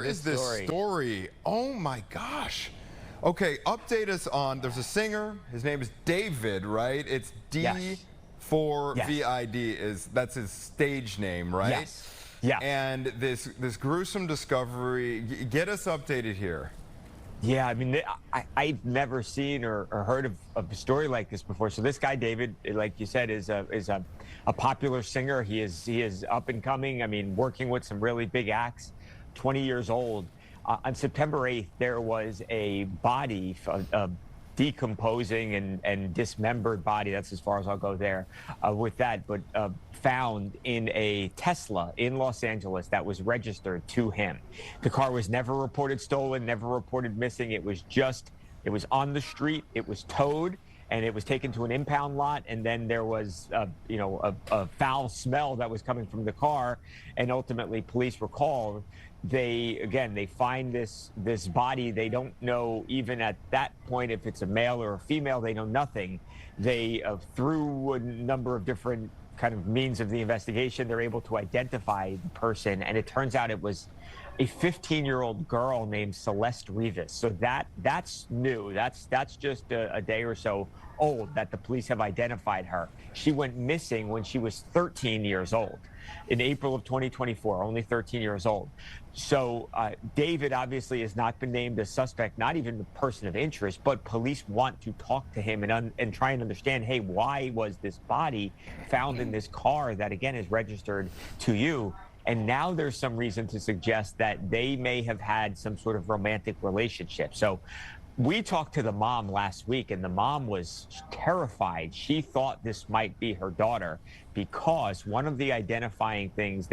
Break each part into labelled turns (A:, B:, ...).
A: is this story? Oh my gosh. Okay, update us on, there's a singer, his name is David, right? It's D4vd's, that's his stage name, right?
B: Yes. Yeah.
A: And this gruesome discovery, get us updated here.
B: Yeah, I mean, I've never seen or heard of a story like this before. So this guy, David, like you said, is a popular singer. He is up and coming. I mean, working with some really big acts, 20 years old. On September 8th, there was a body, a decomposing and dismembered body. That's as far as I'll go there with that. But found in a Tesla in Los Angeles that was registered to him. The car was never reported stolen, never reported missing. It was on the street. It was towed, and it was taken to an impound lot. And then there was, a foul smell that was coming from the car, and ultimately police were called. They find this body. They don't know even at that point if it's a male or a female. They know nothing. They through a number of different kind of means of the investigation, they're able to identify the person, and it turns out it was a 15-year-old girl named Celeste Rivas. So that's new. That's just a day or so old that the police have identified her. She went missing when she was 13 years old. In April of 2024, only 13 years old. So David obviously has not been named a suspect, not even a person of interest, but police want to talk to him and try and understand, hey, why was this body found in this car that, again, is registered to you? And now there's some reason to suggest that they may have had some sort of romantic relationship. So we talked to the mom last week, and the mom was terrified. She thought this might be her daughter because one of the identifying things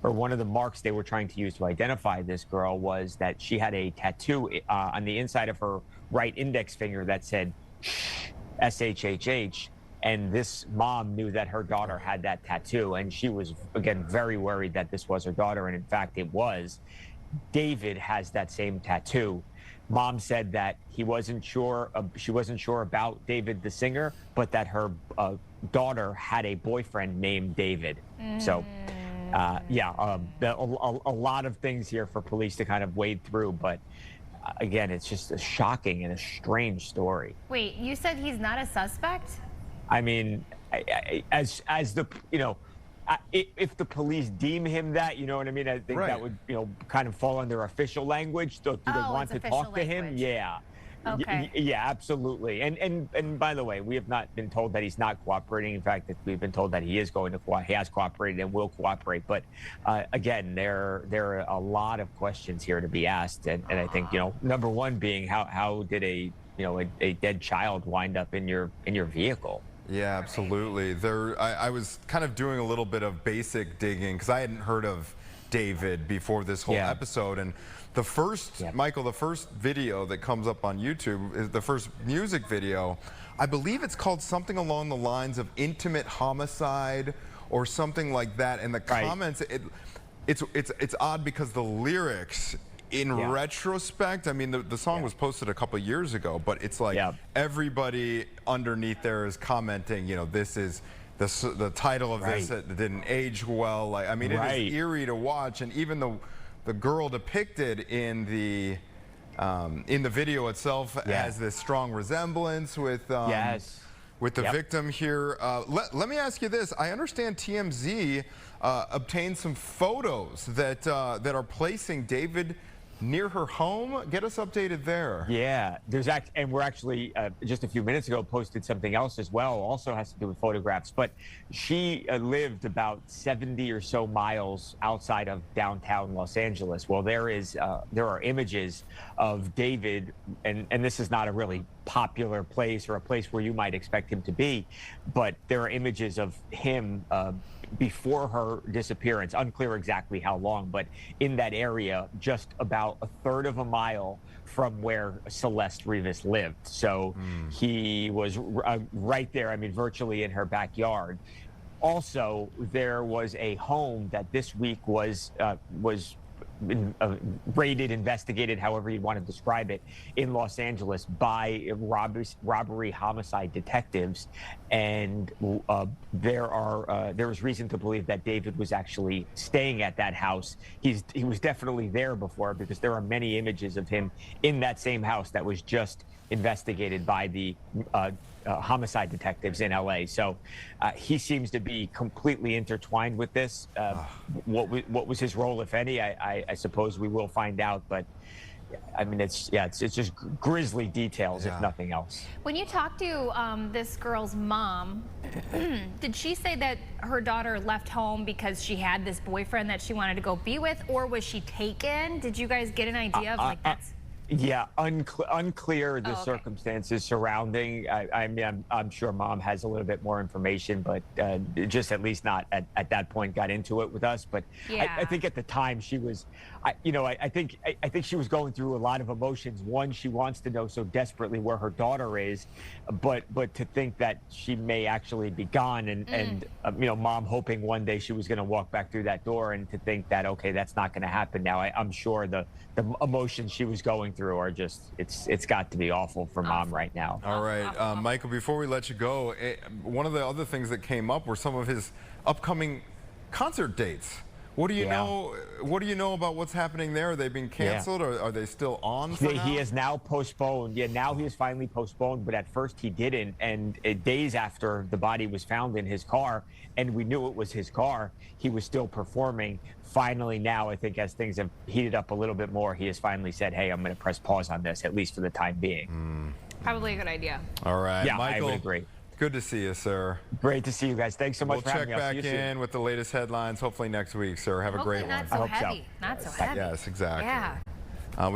B: one of the marks they were trying to use to identify this girl was that she had a tattoo on the inside of her right index finger that said SHHH. And this mom knew that her daughter had that tattoo, and she was, again, very worried that this was her daughter, and in fact it was. David has that same tattoo. Mom said that she wasn't sure about David the singer, but that her daughter had a boyfriend named David. So, a lot of things here for police to kind of wade through, but again, it's just a shocking and a strange story.
C: Wait, you said he's not a suspect?
B: I mean, if the police deem him that, you know what I mean? I think that would, kind of fall under official language. Do they want to talk to him? Yeah.
C: Okay.
B: Yeah, absolutely. And by the way, we have not been told that he's not cooperating. In fact, we've been told that he is going to he has cooperated and will cooperate. But again, there are a lot of questions here to be asked. And I think, number one being how did a dead child wind up in your vehicle?
A: Yeah, absolutely. I was kind of doing a little bit of basic digging because I hadn't heard of David before this whole episode. And the first, Michael, the first video that comes up on YouTube is the first music video. I believe it's called something along the lines of intimate homicide or something like that. And the comments, it's odd because the lyrics, in retrospect, I mean, the song was posted a couple years ago, but it's like everybody underneath there is commenting, this is the title of this that didn't age well. Like, I mean, it is eerie to watch, and even the girl depicted in the video itself has this strong resemblance with the victim here. Let me ask you this: I understand TMZ obtained some photos that are placing David near her home. Get us updated there.
B: Yeah, and we're actually just a few minutes ago posted something else as well. Also has to do with photographs, but she lived about 70 or so miles outside of downtown Los Angeles. Well, there are images of David, and this is not a really popular place or a place where you might expect him to be, but there are images of him before her disappearance, unclear exactly how long, but in that area, just about a third of a mile from where Celeste Rivas lived. So he was right there, I mean, virtually in her backyard. Also, there was a home that this week was raided, investigated, however you want to describe it, in Los Angeles by robbery homicide detectives, and there is reason to believe that David was actually staying at that house. He was definitely there before, because there are many images of him in that same house that was just investigated by the homicide detectives in LA. So he seems to be completely intertwined with this. What was his role, if any? I suppose we will find out, but I mean, it's just grisly details, if nothing else.
C: When you talked to this girl's mom, did she say that her daughter left home because she had this boyfriend that she wanted to go be with, or was she taken? Did you guys get an idea of like that's?
B: Yeah, unclear the circumstances surrounding. I mean, I'm sure mom has a little bit more information, but just at least not at that point got into it with us. But I think at the time she was, I think she was going through a lot of emotions. One, she wants to know so desperately where her daughter is, but to think that she may actually be gone, and mom hoping one day she was going to walk back through that door, and to think that, okay, that's not going to happen now. I'm sure the emotions she was going through are just, it's got to be awful for mom right now.
A: All right, Michael, before we let you go, one of the other things that came up were some of his upcoming concert dates. What do you know? What do you know about what's happening there? Are they being canceled, or are they still on?
B: He is now postponed. Yeah, now he is finally postponed. But at first he didn't, and days after the body was found in his car, and we knew it was his car, he was still performing. Finally, now I think as things have heated up a little bit more, he has finally said, "Hey, I'm going to press pause on this, at least for the time being."
C: Probably a good idea.
A: All right,
B: yeah,
A: Michael,
B: I would agree.
A: Good to see you, sir.
B: Great to see you guys. Thanks so much for having me.
A: We'll check back in with the latest headlines hopefully next week, sir. Have a great one.
C: Not so heavy. Not so heavy.
A: Yes, exactly.
C: Yeah.